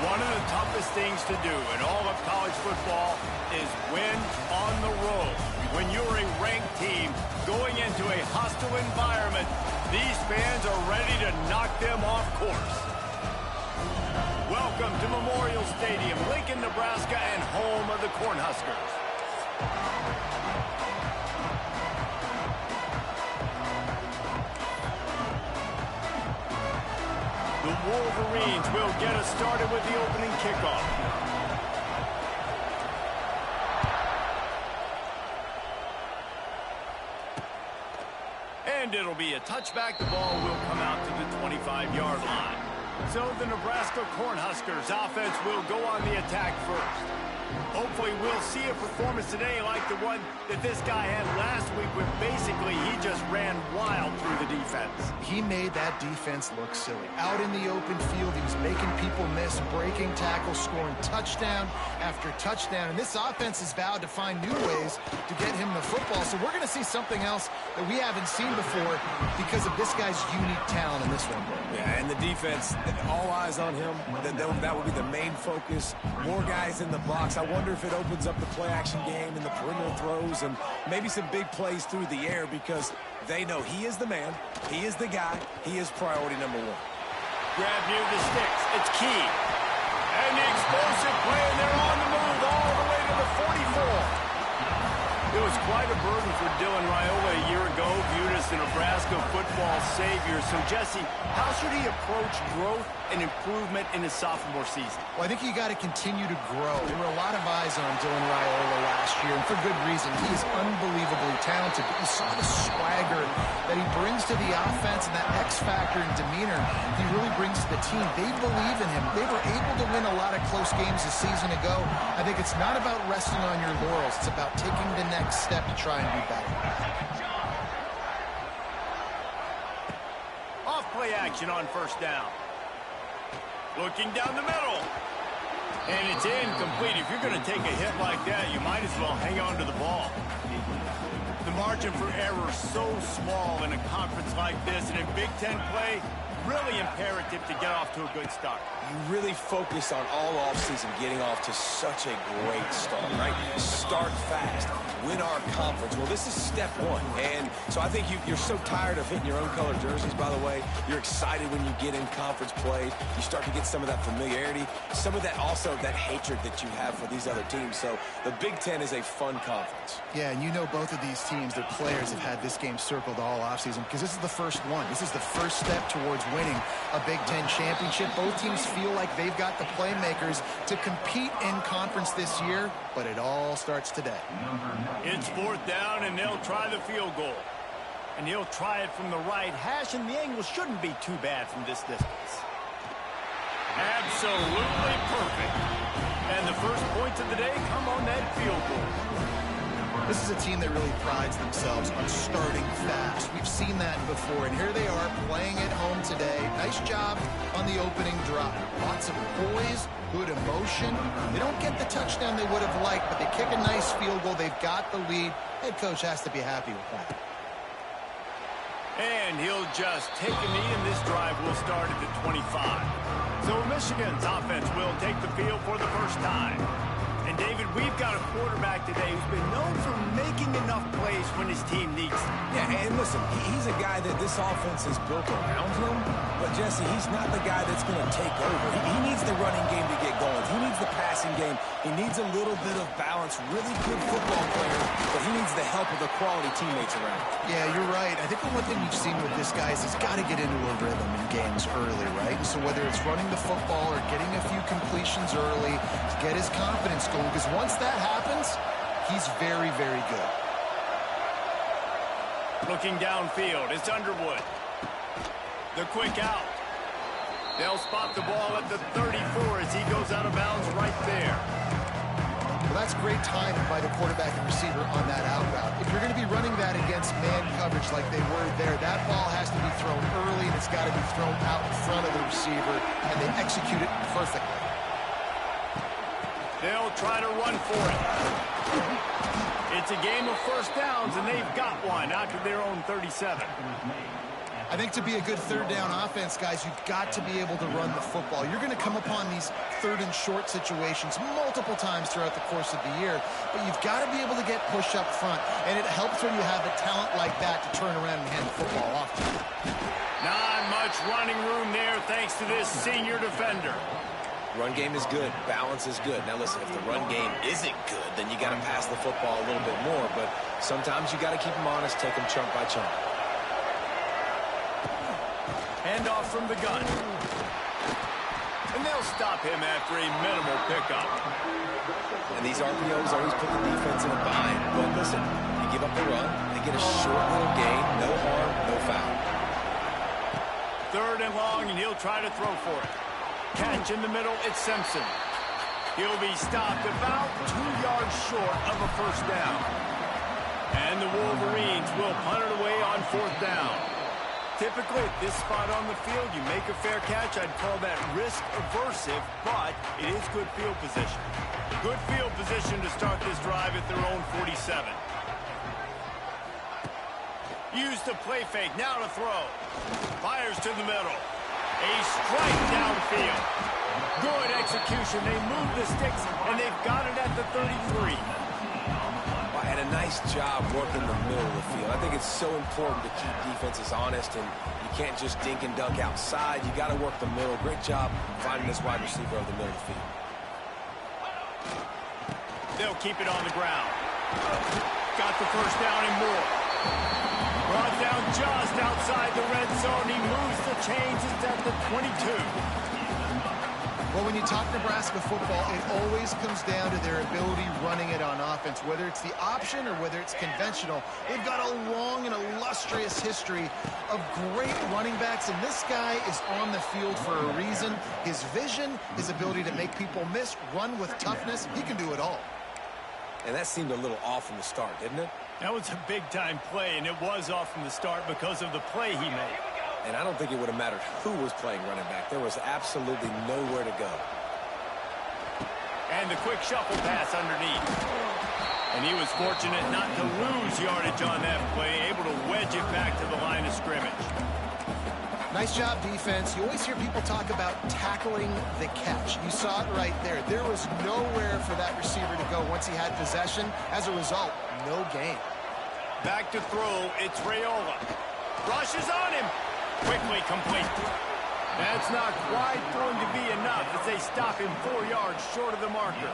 One of the toughest things to do in all of college football is win on the road. When you're a ranked team going into a hostile environment, these fans are ready to knock them off course. Welcome to Memorial Stadium, Lincoln, Nebraska, and home of the Cornhuskers. The Wolverines will get us started with the opening kickoff. And it'll be a touchback. The ball will come out to the 25-yard line. So the Nebraska Cornhuskers offense will go on the attack first. Hopefully we'll see a performance today like the one that this guy had last week where basically he just ran wild through the defense. He made that defense look silly. Out in the open field, he was making people miss, breaking tackles, scoring touchdown after touchdown. And this offense has vowed to find new ways to get him the football. So we're going to see something else that we haven't seen before because of this guy's unique talent in this one. Yeah, and the defense, all eyes on him. That will be the main focus. More guys in the box. I wonder if it opens up the play-action game and the perimeter throws and maybe some big plays through the air because they know he is the man, he is the guy, he is priority number one. Grab near the sticks. It's key. And the explosive play, and they're on the move all the way to the 44. It was quite a burden for Dylan Raiola a year ago, viewed as the Nebraska football savior. So, Jesse, how should he approach growth and improvement in his sophomore season? Well, I think you got to continue to grow. There were a lot of eyes on Dylan Raiola last year, and for good reason. He is unbelievably talented. But you saw the swagger that he brings to the offense and that X factor and demeanor he really brings to the team. They believe in him. They were able to win a lot of close games a season ago. I think it's not about resting on your laurels. It's about taking the next step to try and be better. Off play action on first down. Looking down the middle. And it's incomplete. If you're going to take a hit like that, you might as well hang on to the ball. The margin for error is so small in a conference like this, and in Big Ten play, really imperative to get off to a good start. You really focus on all offseason getting off to such a great start, right? Start fast, win our conference. Well, this is step one. And so I think you're so tired of hitting your own color jerseys, by the way. You're excited when you get in conference play. You start to get some of that familiarity, some of that also that hatred that you have for these other teams. So the Big Ten is a fun conference. Yeah, and you know both of these teams, their players have had this game circled all offseason because this is the first one. This is the first step towards winning a Big Ten championship. Both teams feel like they've got the playmakers to compete in conference this year, but it all starts today. It's fourth down, and they'll try the field goal. And he'll try it from the right hash, and the angle shouldn't be too bad from this distance. Absolutely perfect. And the first points of the day come on that field goal. This is a team that really prides themselves on starting fast. We've seen that before, and here they are playing at home today. Nice job on the opening drive. Lots of poise, good emotion. They don't get the touchdown they would have liked, but they kick a nice field goal. They've got the lead. Head coach has to be happy with that. And he'll just take a knee, and this drive will start at the 25. So Michigan's offense will take the field for the first time. And, David, we've got a quarterback today who's been known for making enough plays when his team needs it. Yeah, and listen, he's a guy that this offense is built around him. But, Jesse, he's not the guy that's going to take over. He needs the running game to get going. He needs the passing game. He needs a little bit of balance. Really good football player, but he needs the help of the quality teammates around him. Yeah, you're right. I think the one thing we've seen with this guy is he's got to get into a rhythm in games early, right? And so whether it's running the football or getting a few completions early to get his confidence going, because once that happens, he's very, very good. Looking downfield, it's Underwood. The quick out. They'll spot the ball at the 34 as he goes out of bounds right there. Well, that's great timing by the quarterback and receiver on that out route. If you're going to be running that against man coverage like they were there, that ball has to be thrown early, and it's got to be thrown out in front of the receiver, and they execute it perfectly. They'll try to run for it. It's a game of first downs, and they've got one out to their own 37. I think to be a good third down offense, guys, you've got to be able to run the football. You're going to come upon these third and short situations multiple times throughout the course of the year, but you've got to be able to get push up front, and it helps when you have a talent like that to turn around and hand the football off to you. Not much running room there thanks to this senior defender. Run game is good. Balance is good. Now, listen, if the run game isn't good, then you got to pass the football a little bit more, but sometimes you got to keep them honest, take them chunk by chunk. Handoff from the gun. And they'll stop him after a minimal pickup. And these RPOs always put the defense in a bind. But listen, you give up the run, they get a short little gain, no harm, no foul. Third and long, and he'll try to throw for it. Catch in the middle, it's Simpson. He'll be stopped about 2 yards short of a first down. And the Wolverines will punt it away on fourth down. Typically, at this spot on the field, you make a fair catch. I'd call that risk-aversive, but it is good field position. Good field position to start this drive at their own 47. Use the play fake, now to throw. Fires to the middle. A strike downfield. Good execution. They move the sticks, and they've got it at the 33. And a nice job working the middle of the field. I think it's so important to keep defenses honest, and you can't just dink and dunk outside. You got to work the middle. Great job finding this wide receiver over the middle of the field. They'll keep it on the ground. Got the first down and more. Brought down just outside the red zone. He moves the chains. It's at the 22. Well, when you talk Nebraska football, it always comes down to their ability running it on offense. Whether it's the option or whether it's conventional, they've got a long and illustrious history of great running backs, and this guy is on the field for a reason. His vision, his ability to make people miss, run with toughness, he can do it all. And that seemed a little off from the start, didn't it? That was a big-time play, and it was off from the start because of the play he made. And I don't think it would have mattered who was playing running back. There was absolutely nowhere to go. And the quick shuffle pass underneath. And he was fortunate not to lose yardage on that play, able to wedge it back to the line of scrimmage. Nice job, defense. You always hear people talk about tackling the catch. You saw it right there. There was nowhere for that receiver to go once he had possession. As a result, no gain. Back to throw, it's Raiola. Rushes on him. Quickly complete. That's not quite going to be enough as they stop him 4 yards short of the marker.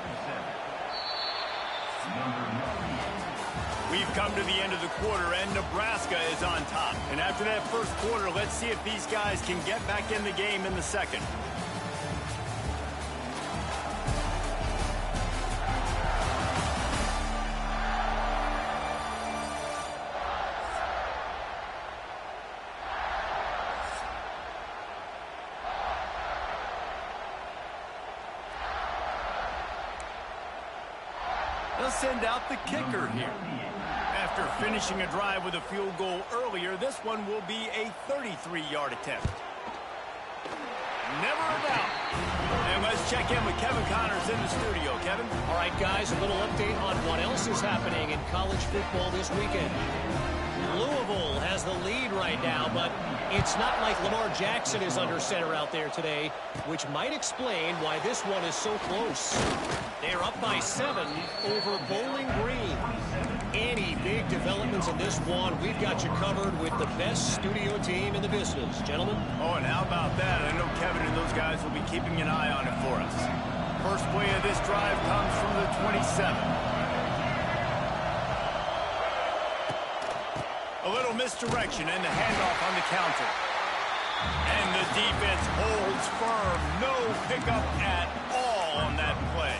We've come to the end of the quarter, and Nebraska is on top. And after that first quarter, let's see if these guys can get back in the game in the second. They'll send out the kicker here. After finishing a drive with a field goal earlier, this one will be a 33-yard attempt. Never a doubt. And let's check in with Kevin Connors in the studio. Kevin? All right, guys, a little update on what else is happening in college football this weekend. Louisville has the lead right now, but it's not like Lamar Jackson is under center out there today, which might explain why this one is so close. They're up by 7 over Bowling Green. Any big developments in this one, we've got you covered with the best studio team in the business. Gentlemen? Oh, and how about that? I know Kevin and those guys will be keeping an eye on it for us. First play of this drive comes from the 27. A little misdirection and the handoff on the counter. And the defense holds firm. No pickup at all on that play.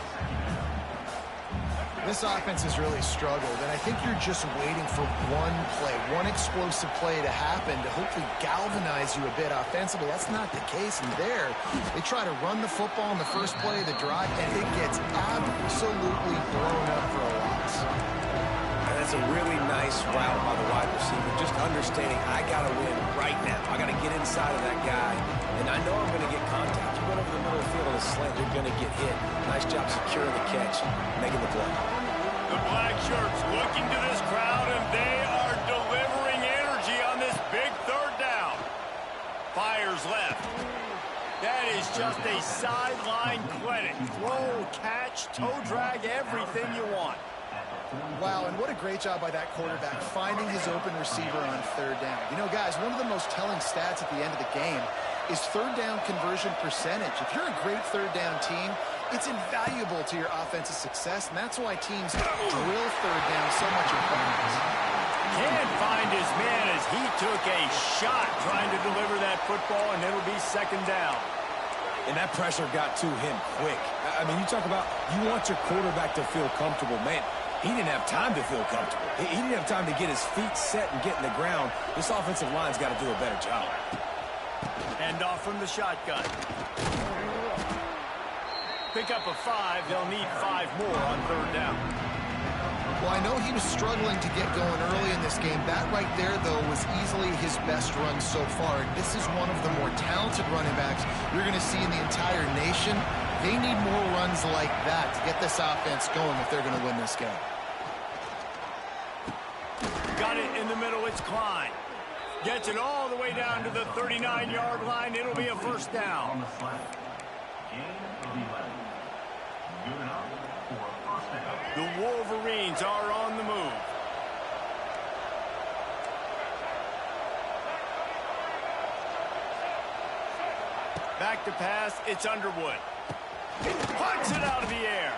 This offense has really struggled, and I think you're just waiting for one play, one explosive play to happen to hopefully galvanize you a bit offensively. That's not the case, and there, they try to run the football in the first play of the drive, and it gets absolutely blown up for a loss. And that's a really nice route by the wide receiver, just understanding I got to win right now. I got to get inside of that guy, and I know I'm going to get contact. You run over the middle of the field on a slant, you're going to get hit. Nice job securing the catch, making the play. The black shirts looking to this crowd, and they are delivering energy on this big third down. just a sideline clinic. Throw, catch, toe drag, everything you want. Wow, and what a great job by that quarterback finding his open receiver on third down. You know, guys, one of the most telling stats at the end of the game is third down conversion percentage. If you're a great third down team, it's invaluable to your offensive success, and that's why teams drill third down so much in practice. Can't find his man as he took a shot trying to deliver that football, and it'll be second down. And that pressure got to him quick. I mean, you talk about you want your quarterback to feel comfortable. Man, he didn't have time to feel comfortable. He didn't have time to get his feet set and get in the ground. This offensive line's got to do a better job. Hand off from the shotgun. Pick up a 5. They'll need 5 more on third down. Well, I know he was struggling to get going early in this game. That right there, though, was easily his best run so far. And this is one of the more talented running backs you're going to see in the entire nation. They need more runs like that to get this offense going if they're going to win this game. Got it in the middle. It's Klein. Gets it all the way down to the 39-yard line. It'll be a first down. The Wolverines are on the move. Back to pass. It's Underwood. He punts it out of the air.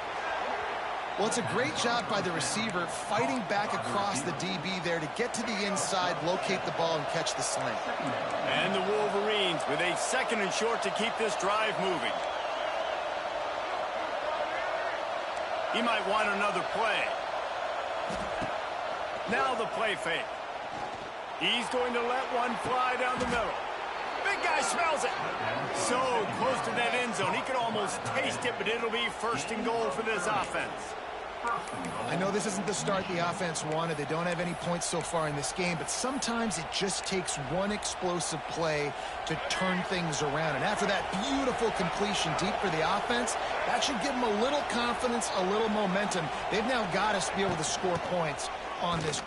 Well, it's a great job by the receiver fighting back across the DB there to get to the inside, locate the ball, and catch the slant. And the Wolverines with a second and short to keep this drive moving. He might want another play. Now the play fake. He's going to let one fly down the middle. Big guy smells it. So close to that end zone. He could almost taste it, but it'll be first and goal for this offense. I know this isn't the start the offense wanted. They don't have any points so far in this game, but sometimes it just takes one explosive play to turn things around. And after that beautiful completion deep for the offense, that should give them a little confidence, a little momentum. They've now got us to be able to score points on this.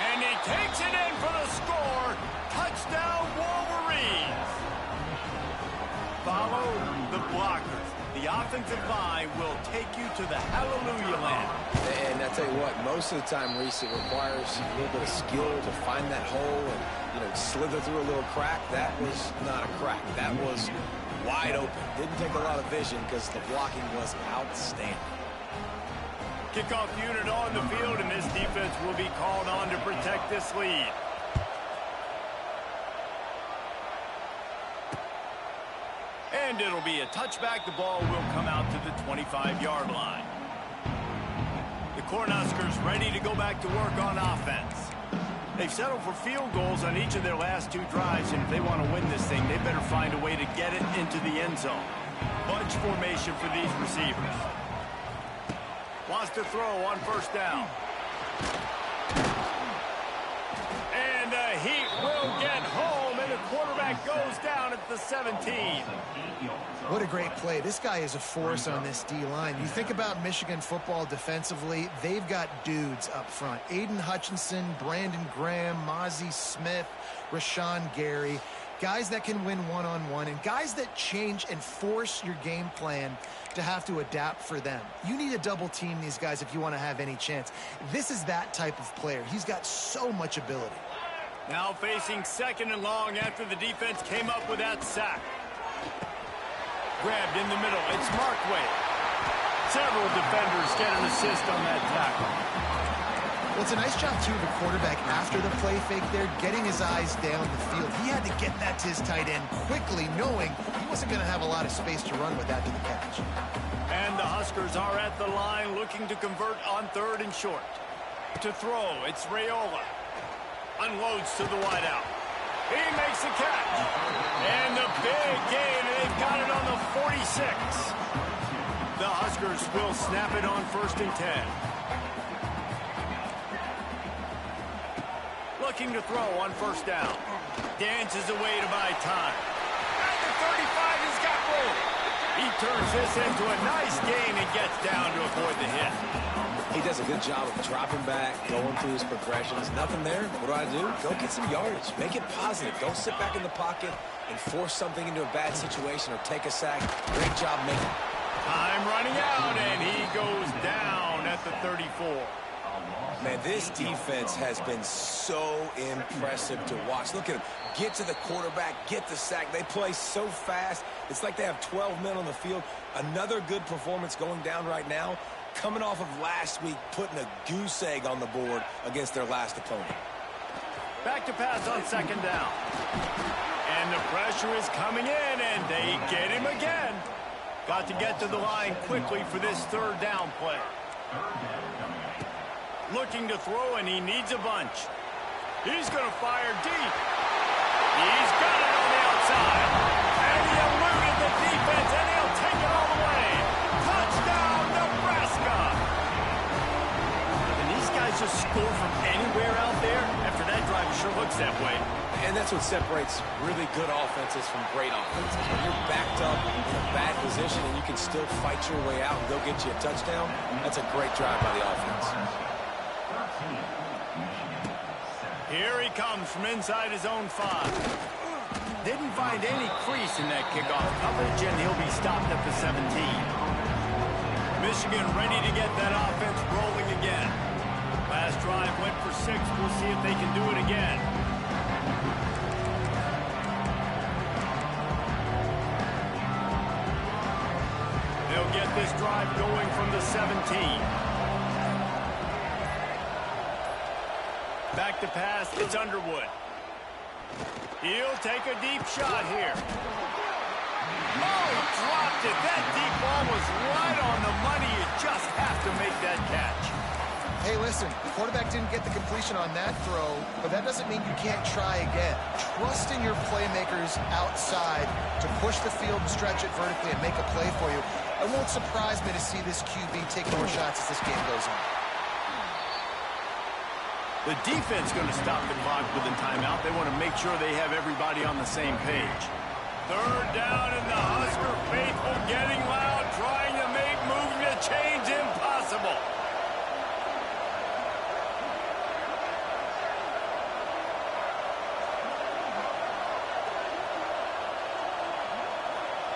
And he takes it in for the score. Touchdown, Wolverines. Follow the blockers. The offensive line will take you to the hallelujah land. And I tell you what, most of the time, Reese, it requires a little bit of skill to find that hole and, you know, slither through a little crack. That was not a crack. That was wide open. Didn't take a lot of vision because the blocking was outstanding. Kickoff unit on the field, and this defense will be called on to protect this lead. And it'll be a touchback. The ball will come out to the 25-yard line. The Cornhuskers ready to go back to work on offense. They've settled for field goals on each of their last 2 drives, and if they want to win this thing, they better find a way to get it into the end zone. Bunch formation for these receivers. Wants to throw on first down. And the Heat will get home, and the quarterback goes down at the 17. What a great play. This guy is a force on this D-line. You think about Michigan football defensively, they've got dudes up front. Aiden Hutchinson, Brandon Graham, Mozzie Smith, Rashawn Gary. Guys that can win one-on-one and guys that change and force your game plan to have to adapt for them. You need to double team these guys if you want to have any chance. This is that type of player. He's got so much ability. Now facing second and long after the defense came up with that sack. Grabbed in the middle. It's Markway. Several defenders get an assist on that tackle. Well, it's a nice job, too, of the quarterback after the play fake there, getting his eyes down the field. He had to get that to his tight end quickly, knowing he wasn't going to have a lot of space to run with after the catch. And the Huskers are at the line looking to convert on third and short. To throw, it's Raiola. Unloads to the wideout. He makes the catch. And the big gain, and they've got it on the 46. The Huskers will snap it on first and 10. Looking to throw on first down. Dances away to buy time. At the 35, he's got room. He turns this into a nice gain and gets down to avoid the hit. He does a good job of dropping back, going through his progressions. Nothing there. What do? Go get some yardage. Make it positive. Don't sit back in the pocket and force something into a bad situation or take a sack. Great job making it. Time running out, and he goes down at the 34. Man, this defense has been so impressive to watch. Look at them. Get to the quarterback, get the sack. They play so fast. It's like they have 12 men on the field. Another good performance going down right now. Coming off of last week, putting a goose egg on the board against their last opponent. Back to pass on second down. And the pressure is coming in, and they get him again. Got to get to the line quickly for this third down play. Looking to throw, and he needs a bunch. He's going to fire deep. He's got it on the outside. And he eluded the defense, and he'll take it all the way. Touchdown, Nebraska. And these guys just score from anywhere out there. After that drive, it sure looks that way. And that's what separates really good offenses from great offenses. When you're backed up in a bad position and you can still fight your way out and go get you a touchdown, that's a great drive by the offense. Here he comes from inside his own 5. Didn't find any crease in that kickoff coverage, and he'll be stopped at the 17. Michigan ready to get that offense rolling again. Last drive went for 6. We'll see if they can do it again. They'll get this drive going from the 17. Back to pass, it's Underwood. He'll take a deep shot here. Oh, dropped it. That deep ball was right on the money. You just have to make that catch. Hey, listen, the quarterback didn't get the completion on that throw, but that doesn't mean you can't try again. Trust in your playmakers outside to push the field and stretch it vertically and make a play for you. It won't surprise me to see this QB take more shots as this game goes on. The defense going to stop the clock with a timeout. They want to make sure they have everybody on the same page. Third down, and the Husker faithful getting loud, trying to make moving the chains impossible.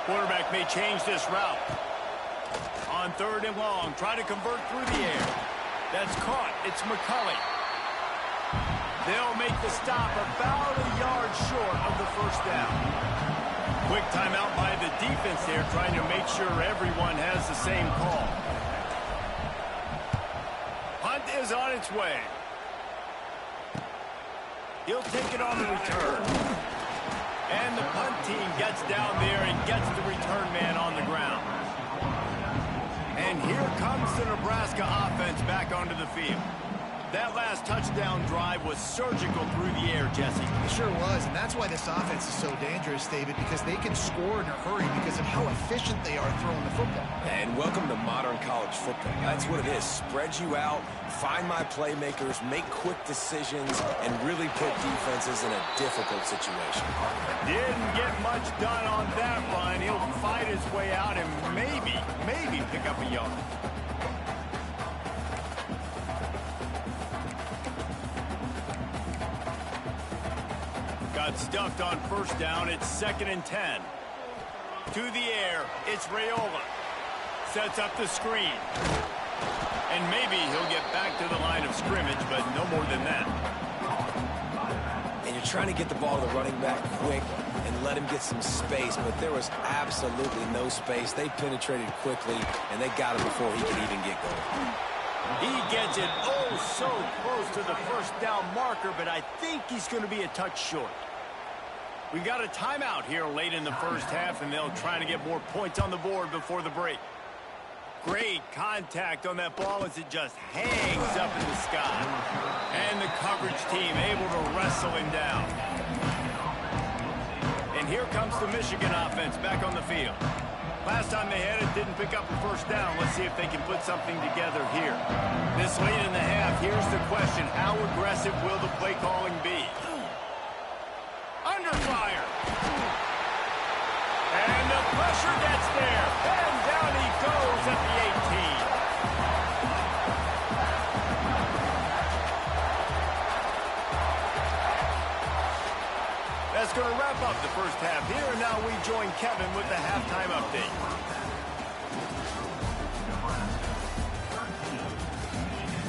Quarterback may change this route. On third and long, try to convert through the air. That's caught. It's McCulley. They'll make the stop about a yard short of the first down. Quick timeout by the defense there, trying to make sure everyone has the same call. Punt is on its way. He'll take it on the return. And the punt team gets down there and gets the return man on the ground. And here comes the Nebraska offense back onto the field. That last touchdown drive was surgical through the air, Jesse. It sure was, and that's why this offense is so dangerous, David, because they can score in a hurry because of how efficient they are throwing the football. And welcome to modern college football. That's what it is. Spread you out, find my playmakers, make quick decisions, and really put defenses in a difficult situation. Didn't get much done on that run. He'll fight his way out and maybe pick up a yard. Got stuffed on first down. It's 2nd and 10. To the air, it's Raiola. Sets up the screen. And maybe he'll get back to the line of scrimmage, but no more than that. And you're trying to get the ball to the running back quick and let him get some space, but there was absolutely no space. They penetrated quickly, and they got him before he could even get going. He gets it so close to the first down marker, but I think he's going to be a touch short. We got a timeout here late in the first half, and they'll try to get more points on the board before the break. Great contact on that ball as it just hangs up in the sky. And the coverage team able to wrestle him down. And here comes the Michigan offense back on the field. Last time they had it, didn't pick up a first down. Let's see if they can put something together here. This late in the half, here's the question. How aggressive will the play calling be? Under fire. And the pressure gets there. And down he goes at the 18. that's going to wrap up the first half here. And now we join Kevin with the halftime update.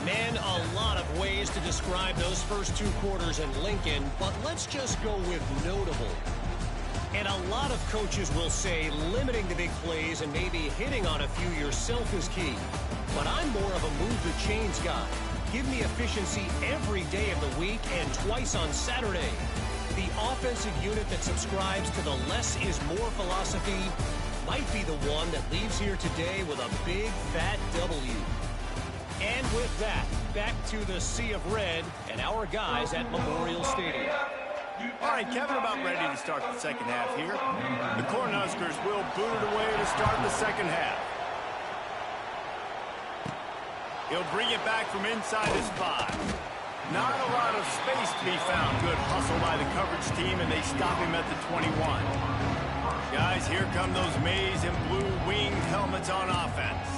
Man, a lot of ways to describe those first two quarters in Lincoln, but let's just go with notable. And a lot of coaches will say limiting the big plays and maybe hitting on a few yourself is key. But I'm more of a move the chains guy. Give me efficiency every day of the week and twice on Saturday. The offensive unit that subscribes to the less is more philosophy might be the one that leaves here today with a big fat W. And with that, back to the sea of red and our guys at Memorial Stadium. All right, Kevin, about ready to start the second half here. The Cornhuskers will boot it away to start the second half. He'll bring it back from inside his 5. Not a lot of space to be found. Good hustle by the coverage team, and they stop him at the 21. Guys, here come those maize and blue winged helmets on offense.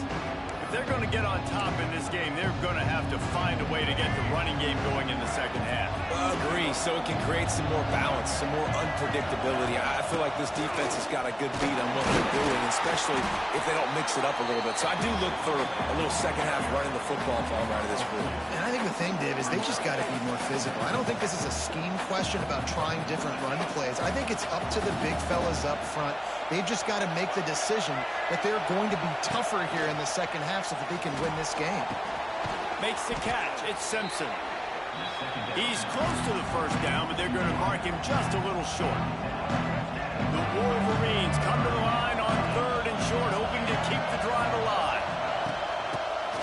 If they're going to get on top in this game, they're going to have to find a way to get the running game going in the second half. Agree, so it can create some more balance, some more unpredictability. I feel like this defense has got a good beat on what they're doing, especially if they don't mix it up a little bit. So I do look for a little second half running the football from out of this group. And I think the thing, Dave, is they just got to be more physical. I don't think this is a scheme question about trying different run plays. I think it's up to the big fellas up front. They've just got to make the decision that they're going to be tougher here in the second half so that they can win this game. Makes the catch. It's Simpson. He's close to the first down, but they're going to mark him just a little short. The Wolverines come to the line on 3rd and short, hoping to keep the drive alive.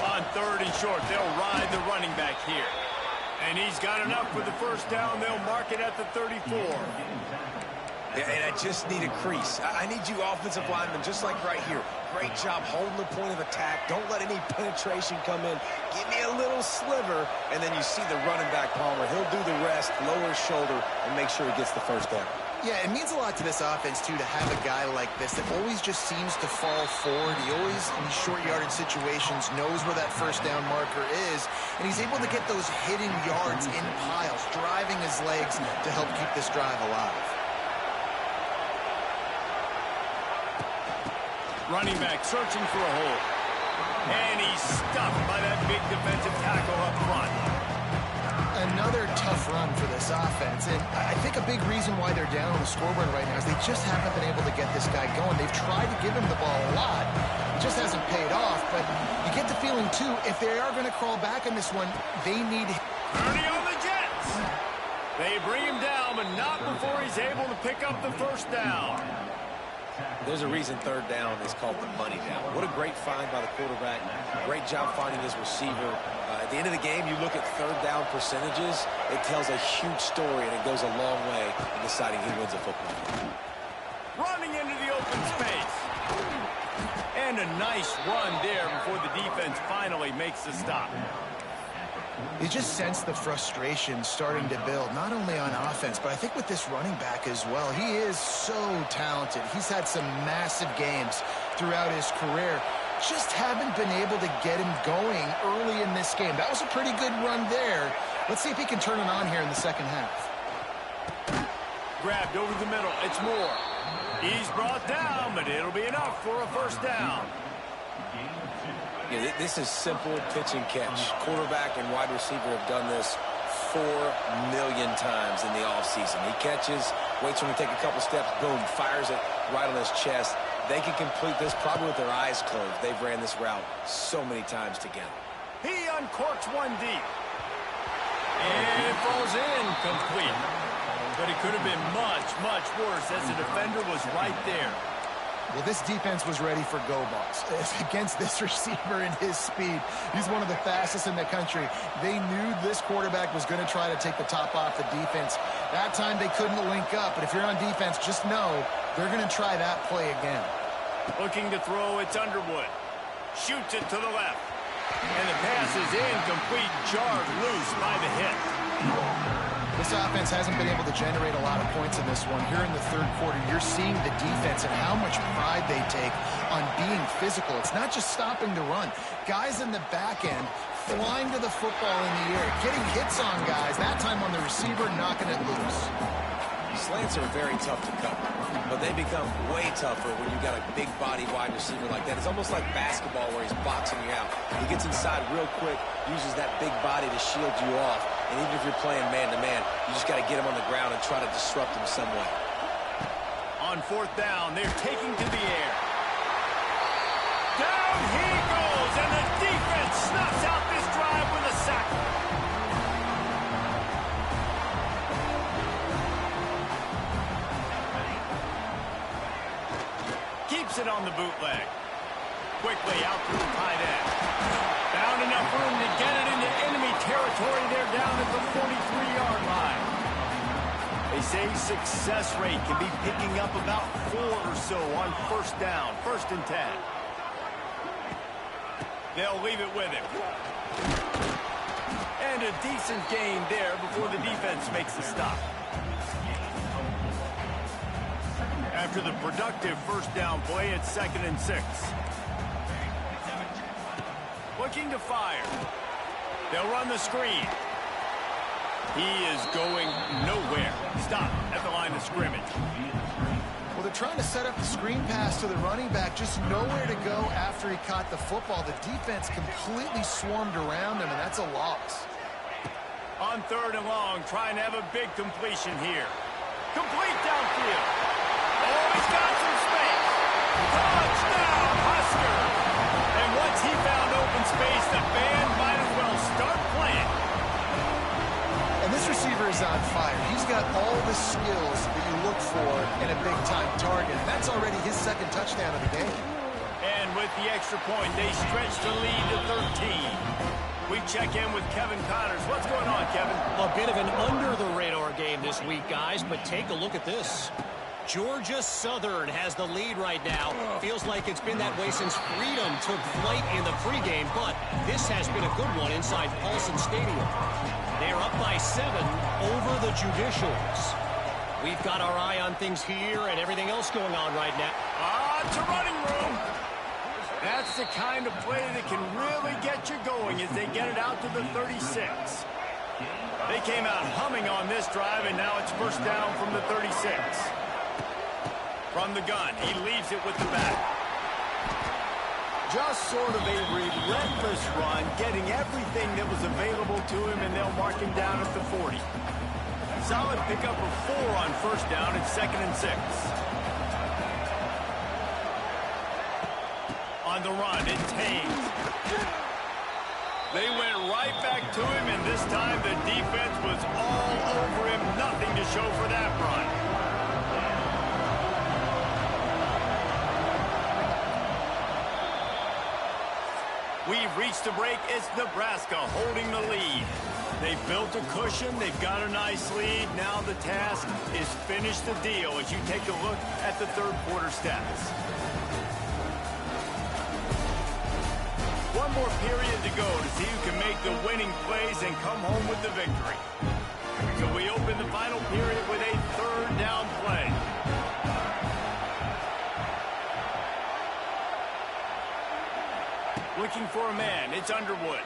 On 3rd and short, they'll ride the running back here. And he's got enough for the first down. They'll mark it at the 34. Yeah, and I just need a crease. I need you offensive linemen, just like right here. Great job holding the point of attack. Don't let any penetration come in. Give me a little sliver, and then you see the running back, Palmer. He'll do the rest, lower his shoulder, and make sure he gets the first down. Yeah, it means a lot to this offense, too, to have a guy like this that always just seems to fall forward. He always, in these short yardage situations, knows where that first down marker is, and he's able to get those hidden yards in piles, driving his legs to help keep this drive alive. Running back searching for a hole. And he's stuffed by that big defensive tackle up front. Another tough run for this offense. And I think a big reason why they're down on the scoreboard right now is they just haven't been able to get this guy going. They've tried to give him the ball a lot. It just hasn't paid off. But you get the feeling, too, if they are going to crawl back in this one, they need... Ernie on the Jets. They bring him down, but not before he's able to pick up the first down. There's a reason 3rd down is called the money down. What a great find by the quarterback. Great job finding his receiver. At the end of the game, you look at 3rd down percentages. It tells a huge story, and it goes a long way in deciding who wins a football game. Running into the open space. And a nice run there before the defense finally makes the stop. You just sense the frustration starting to build, not only on offense, but I think with this running back as well. He is so talented. He's had some massive games throughout his career. Just haven't been able to get him going early in this game. That was a pretty good run there. Let's see if he can turn it on here in the second half. Grabbed over the middle. It's Moore. He's brought down, but it'll be enough for a first down. Yeah, this is simple pitch and catch. Quarterback and wide receiver have done this 4 million times in the offseason. He catches, waits when he take a couple steps, boom, fires it right on his chest. They can complete this probably with their eyes closed. They've ran this route so many times together. He uncorks one deep. And it falls in complete. But it could have been much, much worse as the defender was right there. Well, this defense was ready for go balls. Against this receiver and his speed, he's one of the fastest in the country. They knew this quarterback was going to try to take the top off the defense. That time they couldn't link up, but if you're on defense, just know they're going to try that play again. Looking to throw, it's Underwood. Shoots it to the left. And the pass is incomplete, jarred loose by the hit. This offense hasn't been able to generate a lot of points in this one. Here in the 3rd quarter, you're seeing the defense and how much pride they take on being physical. It's not just stopping the run. Guys in the back end flying to the football in the air, getting hits on guys, that time on the receiver, knocking it loose. Slants are very tough to cover, but they become way tougher when you've got a big body wide receiver like that. It's almost like basketball where he's boxing you out. He gets inside real quick, uses that big body to shield you off, and even if you're playing man-to-man, you just got to get him on the ground and try to disrupt him some way. On fourth down, they're taking to the air. Down he goes, and the defense snuffs out this drive with a sack. Keeps it on the bootleg. Quickly out to the tight end. Found enough room to get it into enemy territory. They're down at the 43-yard line. They say success rate can be picking up about 4 or so on first down, 1st and 10. They'll leave it with him. And a decent gain there before the defense makes the stop. After the productive first down play, it's 2nd and 6. Looking to fire. They'll run the screen. He is going nowhere. Stop at the line of scrimmage. Well, they're trying to set up the screen pass to the running back, just nowhere to go after he caught the football. The defense completely swarmed around him, and that's a loss. On 3rd and long, trying to have a big completion here. Complete downfield. Oh, he's got some space. Touchdown, Husker. And once he found open space, the band might as well start playing. And this receiver is on fire. He's got all the skills that you look for in a big-time target. That's already his 2nd touchdown of the game. And with the extra point, they stretch the lead to 13. We check in with Kevin Connors. What's going on, Kevin? A bit of an under-the-radar game this week, guys, but take a look at this. Georgia Southern has the lead right now. Feels like it's been that way since Freedom took flight in the pregame, but this has been a good one inside Paulson Stadium. They're up by 7 over the Judicials. We've got our eye on things here and everything else going on right now. It's a running room. That's the kind of play that can really get you going as they get it out to the 36. They came out humming on this drive, and now it's first down from the 36. From the gun, he leaves it with the back. Just sort of a relentless run, getting everything that was available to him, and they'll mark him down at the 40. Solid pickup of 4 on first down. It's 2nd and 6. On the run, it's Hayes. They went right back to him, and this time the defense was all over him. Nothing to show for that run. We've reached the break. It's Nebraska holding the lead. They've built a cushion. They've got a nice lead. Now the task is finish the deal as you take a look at the 3rd quarter stats. One more period to go to see who can make the winning plays and come home with the victory. So we open the final period with a 3rd down play. Looking for a man. It's Underwood.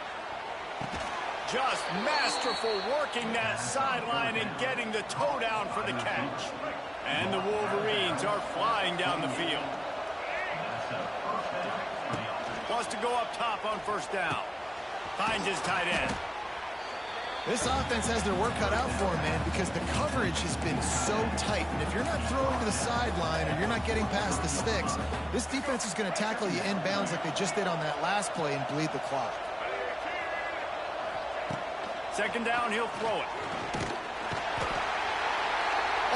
Just masterful working that sideline and getting the toe down for the catch. And the Wolverines are flying down the field. Wants to go up top on first down. Finds his tight end. This offense has their work cut out for them, man, because the coverage has been so tight. And if you're not throwing to the sideline or you're not getting past the sticks, this defense is going to tackle you inbounds like they just did on that last play and bleed the clock. 2nd down, he'll throw it.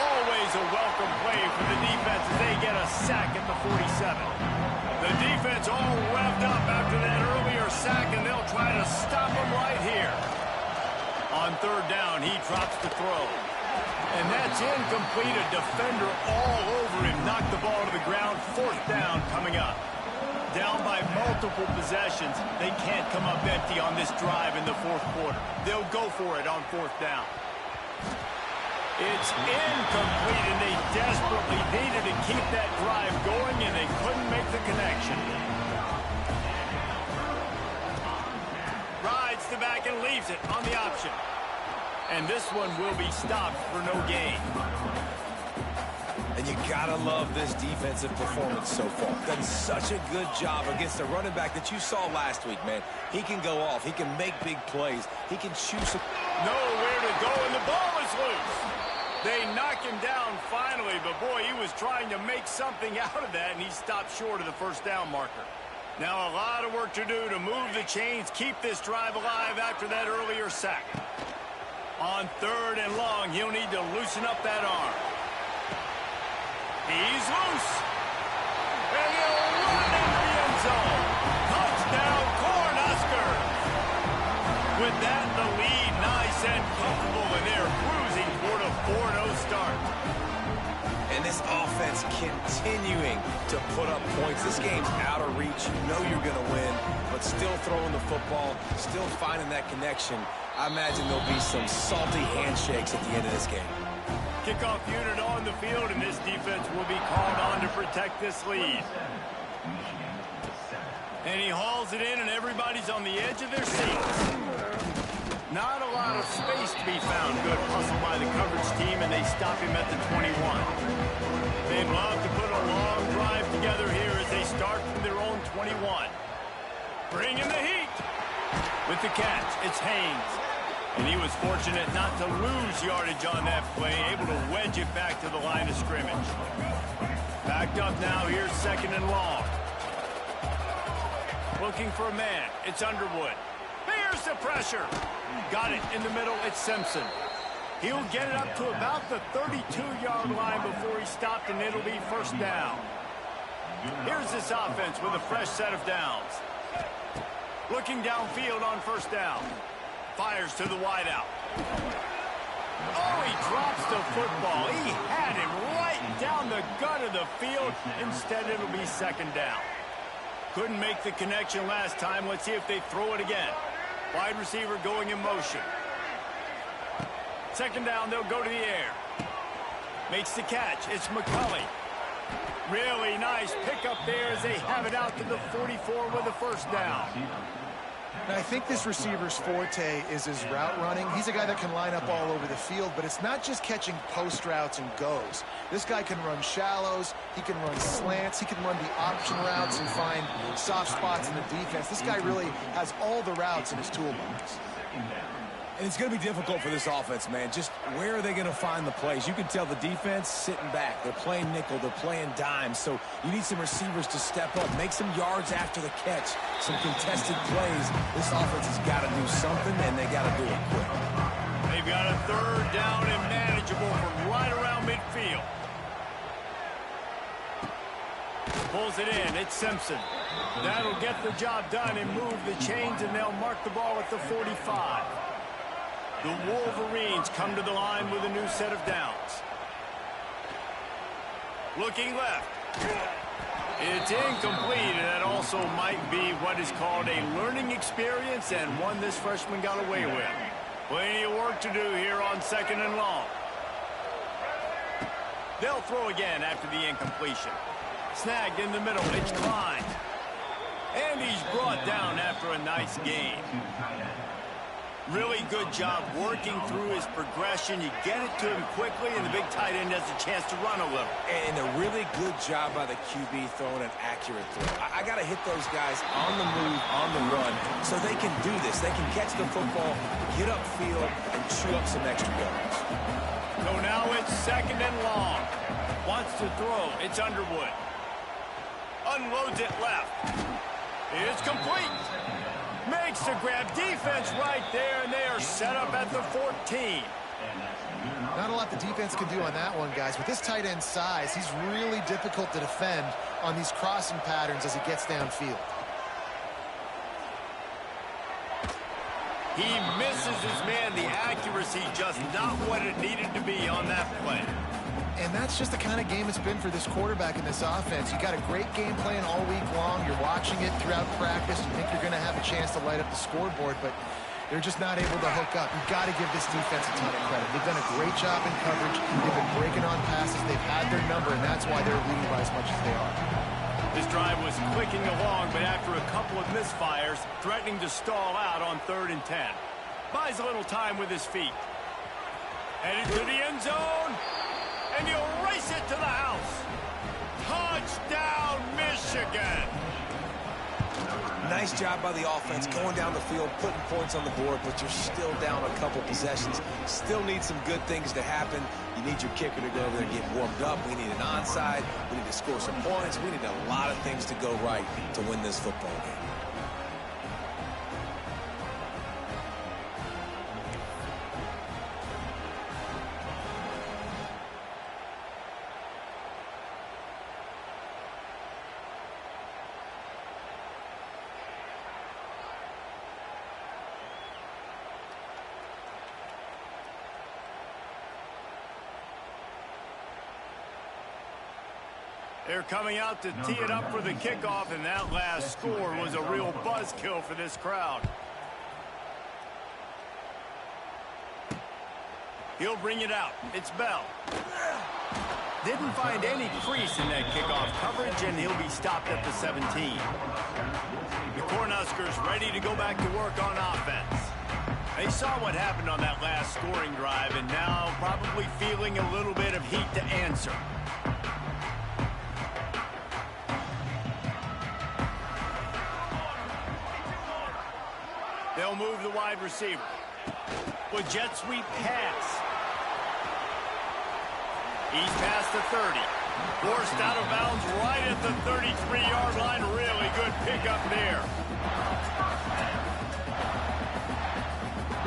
Always a welcome play for the defense as they get a sack at the 47. The defense all revved up after that earlier sack, and they'll try to stop him right here. On 3rd down, he drops the throw. And that's incomplete. A defender all over him. Knocked the ball to the ground. 4th down coming up. Down by multiple possessions. They can't come up empty on this drive in the 4th quarter. They'll go for it on 4th down. It's incomplete, and they desperately needed to keep that drive going, and they couldn't make the connection. Rides the back and leaves it on the option. And this one will be stopped for no gain. And you gotta love this defensive performance so far. Done such a good job against the running back that you saw last week, man. He can go off. He can make big plays. He can choose some... Nowhere to go, and the ball is loose. They knock him down finally, but boy, he was trying to make something out of that, and he stopped short of the first down marker. Now a lot of work to do to move the chains, keep this drive alive after that earlier sack. On 3rd and long, he'll need to loosen up that arm. He's loose. And he'll run into the end zone. Touchdown, Cornhuskers. With that, the lead nice and comfortable, and they're cruising toward a 4-0 start. And this offense continuing to put up points. This game's out of reach. You know you're going to win, but still throwing the football, still finding that connection. I imagine there'll be some salty handshakes at the end of this game. Kickoff unit on the field, and this defense will be called on to protect this lead. And he hauls it in, and everybody's on the edge of their seats. Not a lot of space to be found. Good hustle by the coverage team, and they stop him at the 21. They'd love to put a long drive together here as they start from their own 21. Bringing the heat. With the catch, it's Haynes. And he was fortunate not to lose yardage on that play, able to wedge it back to the line of scrimmage. Backed up now, here's 2nd and long. Looking for a man, it's Underwood. Here's the pressure. Got it in the middle, it's Simpson. He'll get it up to about the 32-yard line before he stopped, and it'll be 1st down. Here's this offense with a fresh set of downs. Looking downfield on 1st down. Fires to the wideout. Oh, he drops the football. He had him right down the gut of the field. Instead, it'll be 2nd down. Couldn't make the connection last time. Let's see if they throw it again. Wide receiver going in motion. 2nd down, they'll go to the air. Makes the catch. It's McCulley. Really nice pickup there as they have it out to the 44 with a 1st down. And I think this receiver's forte is his route running. He's a guy that can line up all over the field, but it's not just catching post routes and goes. This guy can run shallows, he can run slants, he can run the option routes and find soft spots in the defense. This guy really has all the routes in his toolbox. And it's going to be difficult for this offense, man. Just where are they going to find the plays? You can tell the defense sitting back. They're playing nickel. They're playing dime. So you need some receivers to step up, make some yards after the catch, some contested plays. This offense has got to do something, and they got to do it quick. They've got a 3rd down and manageable from right around midfield. Pulls it in. It's Simpson. That'll get the job done and move the chains, and they'll mark the ball at the 45. The Wolverines come to the line with a new set of downs. Looking left. It's incomplete, and that also might be what is called a learning experience, and one this freshman got away with. Plenty of work to do here on 2nd and long. They'll throw again after the incompletion. Snagged in the middle. It's Klein. And he's brought down after a nice gain. Really good job working through his progression. You get it to him quickly, and the big tight end has a chance to run a little. And a really good job by the QB throwing an accurate throw. I got to hit those guys on the move, on the run, so they can do this. They can catch the football, get upfield, and chew up some extra yards. So now it's 2nd and long. Wants to throw. It's Underwood. Unloads it left. It's complete. Makes the grab. Defense right there, and they are set up at the 14. Not a lot the defense can do on that one, guys. With this tight end size, he's really difficult to defend on these crossing patterns as he gets downfield. He misses his man. The accuracy just not what it needed to be on that play. And that's just the kind of game it's been for this quarterback in this offense. You got a great game plan all week long. You're watching it throughout practice. You think you're going to have a chance to light up the scoreboard, but they're just not able to hook up. You've got to give this defense a ton of credit. They've done a great job in coverage. They've been breaking on passes. They've had their number, and that's why they're leading by as much as they are. This drive was clicking along, but after a couple of misfires, threatening to stall out on 3rd and 10. Buys a little time with his feet. Headed to the end zone. And he'll race it to the house. Touchdown, Michigan! Nice job by the offense going down the field, putting points on the board, but you're still down a couple possessions. Still need some good things to happen. You need your kicker to go over there and get warmed up. We need an onside. We need to score some points. We need a lot of things to go right to win this football game. They're coming out to tee it up for the kickoff, and that last score was a real buzzkill for this crowd. He'll bring it out. It's Bell. Didn't find any crease in that kickoff coverage, and he'll be stopped at the 17. The Cornhuskers ready to go back to work on offense. They saw what happened on that last scoring drive, and now probably feeling a little bit of heat to answer. They'll move the wide receiver. With jet sweep pass. He's past the 30. Forced out of bounds right at the 33-yard line. Really good pickup there.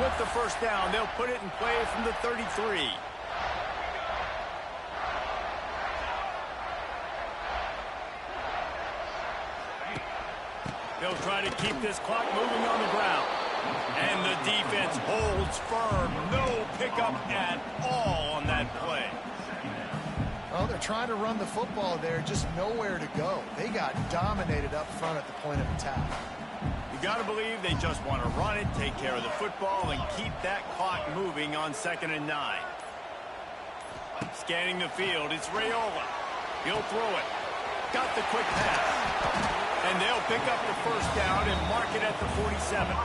With the first down, they'll put it in play from the 33. They'll try to keep this clock moving on the ground. And the defense holds firm. No pickup at all on that play. Well, they're trying to run the football there, just nowhere to go. They got dominated up front at the point of attack. You got to believe they just want to run it, take care of the football, and keep that clock moving on 2nd and 9. Scanning the field, it's Raiola. He'll throw it. Got the quick pass. And they'll pick up the first down and mark it at the 47.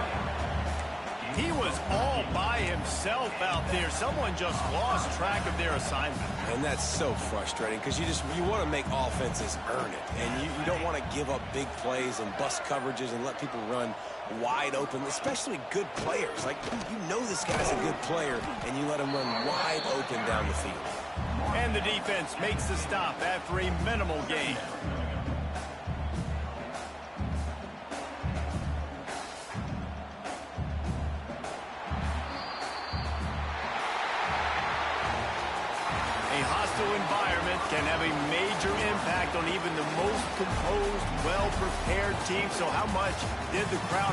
He was all by himself out there. Someone just lost track of their assignment. And that's so frustrating because you want to make offenses earn it. And you don't want to give up big plays and bust coverages and let people run wide open, especially good players. Like, you know this guy's a good player, and you let him run wide open down the field. And the defense makes the stop after a minimal gain. Environment can have a major impact on even the most composed, well-prepared team. So how much did the crowd